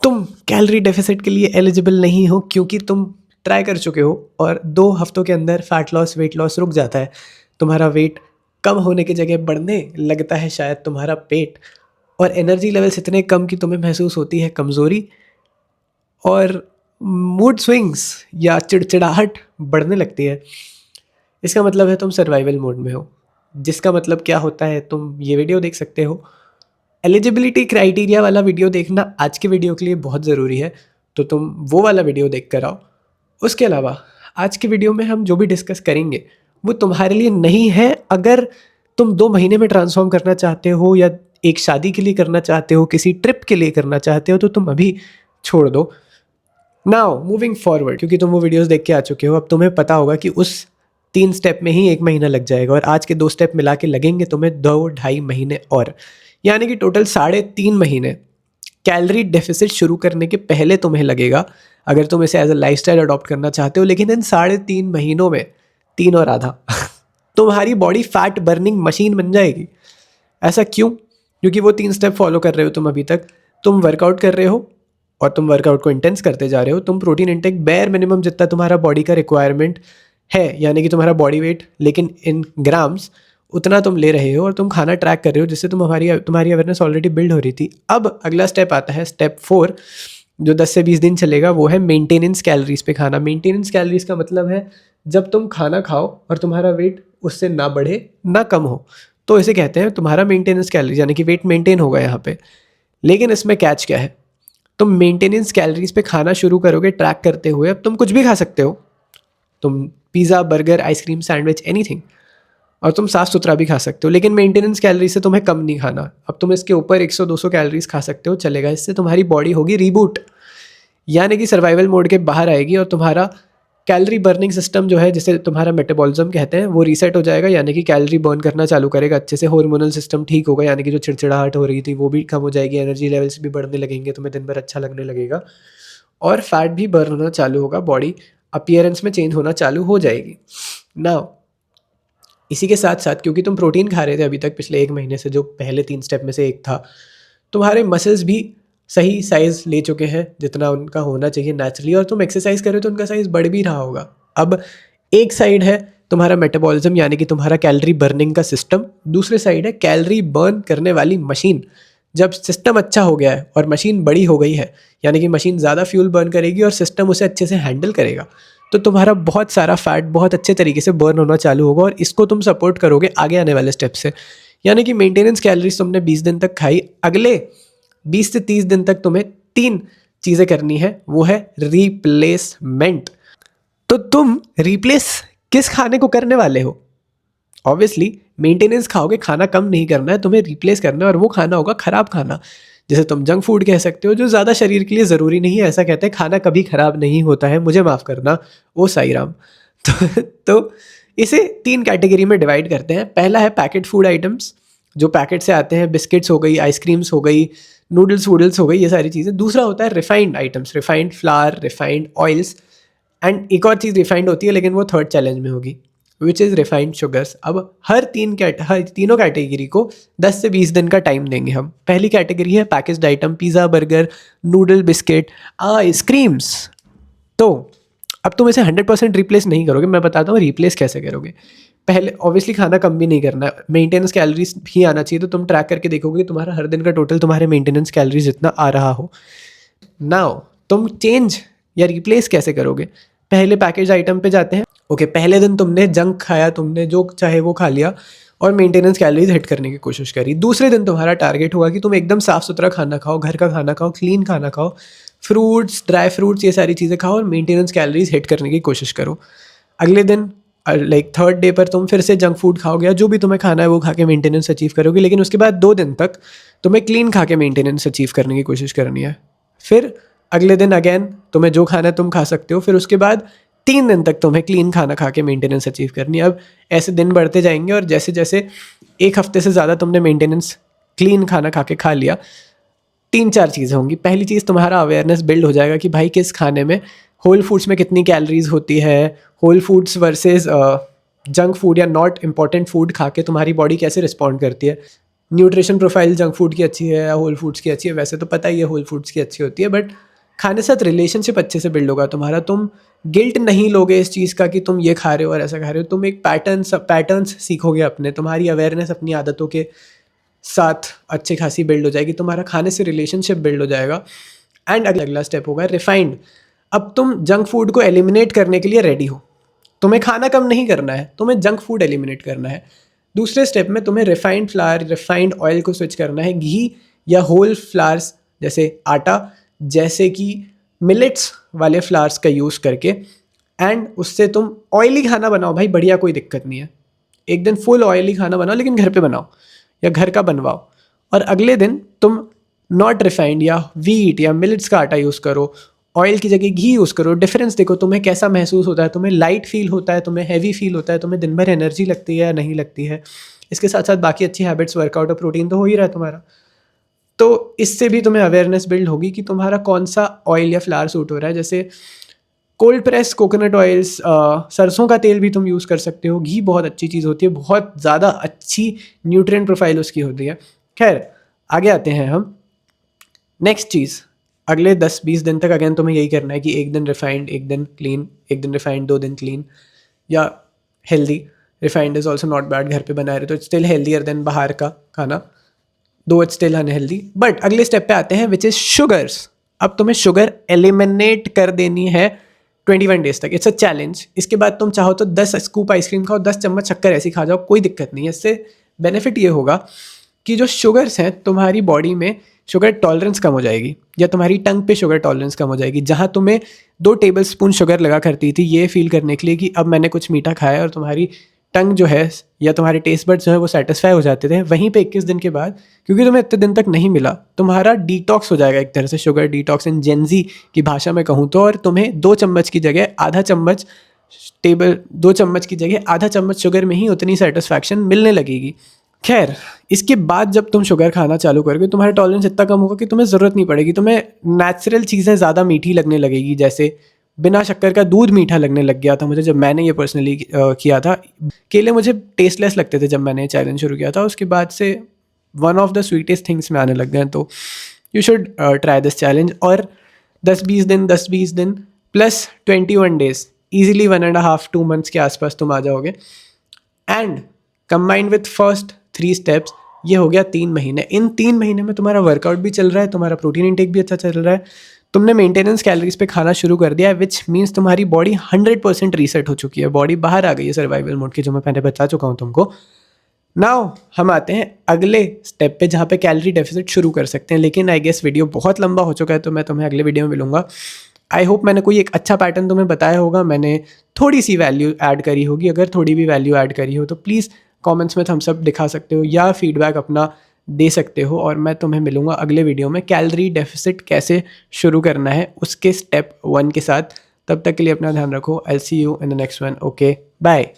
तुम calorie deficit के लिए एलिजिबल नहीं हो क्योंकि तुम ट्राई कर चुके हो और 2 हफ्तों के अंदर फैट लॉस वेट लॉस रुक जाता है, तुम्हारा वेट कम होने की जगह बढ़ने लगता है शायद तुम्हारा पेट, और एनर्जी लेवल्स इतने कम कि तुम्हें महसूस होती है कमज़ोरी और मूड स्विंग्स या चिड़चिड़ाहट बढ़ने लगती है। इसका मतलब है तुम सर्वाइवल मोड में हो, जिसका मतलब क्या होता है तुम ये वीडियो देख सकते हो। एलिजिबिलिटी क्राइटेरिया वाला वीडियो देखना आज के वीडियो के लिए बहुत ज़रूरी है, तो तुम वो वाला वीडियो देख कर आओ। उसके अलावा आज के वीडियो में हम जो भी डिस्कस करेंगे वो तुम्हारे लिए नहीं है। अगर तुम 2 महीने में ट्रांसफॉर्म करना चाहते हो या एक शादी के लिए करना चाहते हो, किसी ट्रिप के लिए करना चाहते हो, तो तुम अभी छोड़ दो। नाउ मूविंग फॉरवर्ड, क्योंकि तुम वो वीडियोस देख के आ चुके हो, अब तुम्हें पता होगा कि उस 3 स्टेप में ही 1 महीना लग जाएगा और आज के 2 स्टेप मिला के लगेंगे तुम्हें 2-2.5 महीने और, यानी कि टोटल 3.5 महीने कैलोरी डेफिसिट शुरू करने के पहले तुम्हें लगेगा, अगर तुम इसे एज अ लाइफस्टाइल अडॉप्ट करना चाहते हो। लेकिन इन 3.5 महीनों में 3 और आधा तुम्हारी बॉडी फैट बर्निंग मशीन बन जाएगी। ऐसा क्यों? क्योंकि वो 3 स्टेप फॉलो कर रहे हो तुम अभी तक। तुम वर्कआउट कर रहे हो और तुम वर्कआउट को इंटेंस करते जा रहे हो। तुम प्रोटीन इंटेक बेयर मिनिमम जितना तुम्हारा बॉडी का रिक्वायरमेंट है, यानी कि तुम्हारा बॉडी वेट लेकिन इन ग्राम्स, उतना तुम ले रहे हो और तुम खाना ट्रैक कर रहे हो, जिससे तुम्हारी अवेयरनेस ऑलरेडी बिल्ड हो रही थी। अब अगला स्टेप आता है स्टेप 4, जो 10 से 20 दिन चलेगा। वो है मेंटेनेंस कैलोरीज पे खाना। मेंटेनेंस कैलोरीज का मतलब है जब तुम खाना खाओ और तुम्हारा वेट उससे ना बढ़े ना कम हो, तो इसे कहते हैं तुम्हारा मेंटेनेंस कैलोरीज, यानी कि वेट मेंटेन होगा यहाँ पे। लेकिन इसमें कैच क्या है? तुम मेंटेनेंस कैलोरीज पे खाना शुरू करोगे ट्रैक करते हुए। अब तुम कुछ भी खा सकते हो, तुम pizza, burger, ice cream, sandwich, anything, और तुम साफ़ सुथरा भी खा सकते हो, लेकिन मेंटेनेंस कैलोरी से तुम्हें कम नहीं खाना। अब तुम इसके ऊपर 100-200 कैलोरीज खा सकते हो, चलेगा। इससे तुम्हारी बॉडी होगी रीबूट, यानी कि सर्वाइवल मोड के बाहर आएगी और तुम्हारा कैलोरी बर्निंग सिस्टम जो है, जिसे तुम्हारा मेटाबॉलिज्म कहते हैं, वो रीसेट हो जाएगा, यानी कि कैलोरी बर्न करना चालू करेगा अच्छे से। हार्मोनल सिस्टम ठीक होगा, यानी कि जो चिड़चिड़ाहट हो रही थी वो भी कम हो जाएगी, एनर्जी लेवल्स भी बढ़ने लगेंगे, तुम्हें दिन भर अच्छा लगने लगेगा और फैट भी बर्न होना चालू होगा, बॉडी अपीयरेंस में चेंज होना चालू हो जाएगी। नाउ इसी के साथ साथ, क्योंकि तुम प्रोटीन खा रहे थे अभी तक पिछले 1 महीने से, जो पहले 3 स्टेप में से एक था, तुम्हारे मसल्स भी सही साइज़ ले चुके हैं जितना उनका होना चाहिए नेचुरली, और तुम एक्सरसाइज कर रहे हो तो उनका साइज़ बढ़ भी रहा होगा। अब एक साइड है तुम्हारा मेटाबॉलिज्म, यानी कि तुम्हारा कैलोरी बर्निंग का सिस्टम, दूसरे साइड है कैलोरी बर्न करने वाली मशीन। जब सिस्टम अच्छा हो गया है और मशीन बड़ी हो गई है, यानी कि मशीन ज़्यादा फ्यूल बर्न करेगी और सिस्टम उसे अच्छे से हैंडल करेगा, तो तुम्हारा बहुत सारा फैट बहुत अच्छे तरीके से बर्न होना चालू होगा और इसको तुम सपोर्ट करोगे आगे आने वाले स्टेप से। यानी कि मेंटेनेंस कैलोरीज तुमने 20 दिन तक खाई, अगले 20 से 30 दिन तक तुम्हें 3 चीज़ें करनी है, वो है रिप्लेसमेंट। तो तुम रिप्लेस किस खाने को करने वाले हो? ऑब्वियसली मेंटेनेंस खाओगे, खाना कम नहीं करना है, तुम्हें रिप्लेस करना है, और वो खाना होगा खराब खाना, जिसे तुम जंक फूड कह सकते हो, जो ज़्यादा शरीर के लिए ज़रूरी नहीं है। ऐसा कहते हैं खाना कभी खराब नहीं होता है, मुझे माफ़ करना ओ साई राम। तो इसे 3 कैटेगरी में डिवाइड करते हैं। पहला है पैकेट फूड आइटम्स, जो पैकेट से आते हैं, बिस्किट्स हो गई, आइसक्रीम्स हो गई, नूडल्स वूडल्स हो गई, ये सारी चीज़ें। दूसरा होता है refined items, refined flour, refined oils, and एक और चीज़ रिफाइंड होती है लेकिन वो थर्ड चैलेंज में होगी, विच इज़ रिफाइंड शुगर्स। अब हर तीनों कैटेगरी को 10 से 20 दिन का टाइम देंगे हम। पहली कैटेगरी है packaged item, pizza, burger, noodle, biscuit, ice creams. तो अब तुम इसे 100% रिप्लेस नहीं करोगे, मैं बताता हूँ रिप्लेस कैसे करोगे। पहले ऑब्वियसली खाना कम भी नहीं करना है, मेंटेनेंस कैलोरीज भी आना चाहिए, तो तुम ट्रैक करके देखोगे तुम्हारा हर दिन का टोटल तुम्हारे मेंटेनेंस कैलोरीज जितना आ रहा हो। नाउ तुम चेंज या रिप्लेस कैसे करोगे? पहले पैकेज आइटम पे जाते हैं। ओके, पहले दिन तुमने जंक खाया, तुमने जो चाहे वो खा लिया और मेंटेनेंस कैलोरीज हिट करने की कोशिश करी। दूसरे दिन तुम्हारा टारगेट हुआ कि तुम एकदम साफ सुथरा खाना खाओ, घर का खाना खाओ, क्लीन खाना खाओ, फ्रूट्स, ड्राई फ्रूट्स, ये सारी चीज़ें खाओ और मेंटेनेंस कैलोरीज हिट करने की कोशिश करो। अगले दिन लाइक थर्ड डे पर तुम फिर से जंक फूड खाओगे, या जो भी तुम्हें खाना है वो खा के मेंटेनेंस अचीव करोगे, लेकिन उसके बाद 2 दिन तक तुम्हें क्लीन खा के मेंटेनेंस अचीव करने की कोशिश करनी है। फिर अगले दिन अगेन तुम्हें जो खाना है तुम खा सकते हो, फिर उसके बाद 3 दिन तक तुम्हें क्लीन खाना खा के मेंटेनेंस अचीव करनी है। अब ऐसे दिन बढ़ते जाएंगे और जैसे जैसे 1 हफ्ते से ज़्यादा तुमने मेंटेनेंस क्लीन खाना खा के खा लिया, 3-4 चीज़ें होंगी। पहली चीज़, तुम्हारा अवेयरनेस बिल्ड हो जाएगा कि भाई किस खाने में, होल फूड्स में कितनी कैलोरीज होती है, whole foods versus junk food या नॉट इम्पॉर्टेंट फूड खा के तुम्हारी बॉडी कैसे रिस्पॉन्ड करती है। न्यूट्रिशन प्रोफाइल जंक फूड की अच्छी है या होल फूड्स की अच्छी है, वैसे तो पता ही है होल फूड्स की अच्छी होती है, बट खाने के साथ रिलेशनशिप अच्छे से बिल्ड होगा तुम्हारा। तुम गिल्ट नहीं लोगे इस चीज़ का कि तुम ये खा रहे हो और ऐसा खा रहे हो। तुम एक पैटर्न्स सीखोगे अपने, तुम्हारी अवेयरनेस अपनी आदतों के साथ अच्छी खासी बिल्ड हो जाएगी, तुम्हारा खाने से रिलेशनशिप बिल्ड हो जाएगा। एंड अगला स्टेप होगा रिफाइंड। अब तुम जंक फूड को एलिमिनेट करने के लिए रेडी हो, तुम्हें खाना कम नहीं करना है, तुम्हें जंक फूड एलिमिनेट करना है। दूसरे स्टेप में तुम्हें रिफाइंड फ्लावर, रिफाइंड ऑयल को स्विच करना है घी या होल फ्लावर्स जैसे आटा, जैसे कि मिलेट्स वाले फ्लावर्स का यूज़ करके, एंड उससे तुम ऑयली खाना बनाओ भाई, बढ़िया, कोई दिक्कत नहीं है। एक दिन फुल ऑयली खाना बनाओ, लेकिन घर पे बनाओ या घर का बनवाओ। और अगले दिन तुम नॉट रिफाइंड या व्हीट या मिलेट्स का आटा यूज़ करो, ऑयल की जगह घी यूज़ करो। डिफरेंस देखो तुम्हें कैसा महसूस होता है, तुम्हें लाइट फील होता है, तुम्हें हैवी फील होता है, तुम्हें दिन भर एनर्जी लगती है या नहीं लगती है। इसके साथ साथ बाकी अच्छी हैबिट्स, वर्कआउट और प्रोटीन तो हो ही रहा है तुम्हारा। तो इससे भी तुम्हें अवेयरनेस बिल्ड होगी कि तुम्हारा कौन सा ऑयल या फ्लावर सूट हो रहा है। जैसे कोल्ड प्रेस कोकोनट ऑयल्स, सरसों का तेल भी तुम यूज़ कर सकते हो। घी बहुत अच्छी चीज़ होती है, बहुत ज़्यादा अच्छी न्यूट्रिएंट प्रोफाइल उसकी होती है। खैर, आगे आते हैं हम। नेक्स्ट चीज़, अगले 10-20 दिन तक अगेन तुम्हें यही करना है कि एक दिन रिफाइंड, एक दिन क्लीन, एक दिन रिफाइंड, 2 दिन क्लीन, या healthy. Refined is also not bad, घर पे बना रहे तो इट्स स्टिल हेल्दियर देन बाहर का खाना, दो इट्स स्टिल अनहेल्दी। बट अगले स्टेप पे आते हैं विच इज़ शुगर्स। अब तुम्हें शुगर एलिमिनेट कर देनी है 21 डेज तक। It's a challenge. इसके बाद तुम चाहो तो 10 स्कूप आइसक्रीम खाओ, 10 चम्मच शक्कर ऐसी खा जाओ, कोई दिक्कत नहीं है। इससे बेनिफिट ये होगा कि जो शुगर्स हैं तुम्हारी बॉडी में, शुगर टॉलरेंस कम हो जाएगी, या तुम्हारी टंग पे शुगर टॉलरेंस कम हो जाएगी। जहाँ तुम्हें 2 टेबलस्पून शुगर लगा करती थी ये फील करने के लिए कि अब मैंने कुछ मीठा खाया, और तुम्हारी टंग जो है या तुम्हारे टेस्ट बड्स जो है वो सेटिस्फाई हो जाते थे, वहीं पे 21 दिन के बाद, क्योंकि तुम्हें इतने दिन तक नहीं मिला, तुम्हारा डिटॉक्स हो जाएगा एक तरह से, शुगर डिटॉक्स इन जेनजी की भाषा में कहूँ तो। और तुम्हें 2 चम्मच की जगह आधा चम्मच, 2 चम्मच की जगह आधा चम्मच शुगर में ही उतनी सेटिस्फैक्शन मिलने लगेगी। खैर, इसके बाद जब तुम शुगर खाना चालू करोगे, तुम्हारा टॉलरेंस इतना कम होगा कि तुम्हें ज़रूरत नहीं पड़ेगी, तुम्हें नेचुरल चीज़ें ज़्यादा मीठी लगने लगेगी। जैसे बिना शक्कर का दूध मीठा लगने लग गया था मुझे जब मैंने ये पर्सनली किया था। केले मुझे टेस्टलेस लगते थे जब मैंने ये चैलेंज शुरू किया था, उसके बाद से one of the sweetest things में आने लग गए। तो you should try this challenge. और 10-20 दिन प्लस 21 डेज, ईजिली 1.5-2 मंथ्स के आसपास तुम आ जाओगे। And combined with first 3 steps, ये हो गया 3 महीने। इन 3 महीने में तुम्हारा वर्कआउट भी चल रहा है, तुम्हारा प्रोटीन इंटेक भी अच्छा चल रहा है, तुमने मेंटेनेंस कैलोरीज पे खाना शुरू कर दिया है, विच मीन्स तुम्हारी बॉडी 100% रीसेट हो चुकी है, बॉडी बाहर आ गई है सर्वाइवल मोड की, जो मैं पहले बता चुका हूँ तुमको। नाउ हम आते हैं अगले स्टेप पे, जहाँ पे कैलोरी डेफिसिट शुरू कर सकते हैं। लेकिन आई गेस वीडियो बहुत लंबा हो चुका है, तो मैं तुम्हें अगले वीडियो में मिलूंगा। आई होप मैंने कोई एक अच्छा पैटर्न तुम्हें बताया होगा, मैंने थोड़ी सी वैल्यू ऐड करी होगी। अगर थोड़ी भी वैल्यू ऐड करी हो तो प्लीज़ कमेंट्स में थम्स अप दिखा सकते हो या फीडबैक अपना दे सकते हो। और मैं तुम्हें मिलूंगा अगले वीडियो में कैलोरी डेफिसिट कैसे शुरू करना है उसके स्टेप 1 के साथ। तब तक के लिए अपना ध्यान रखो। I see you in the next one. Okay, bye.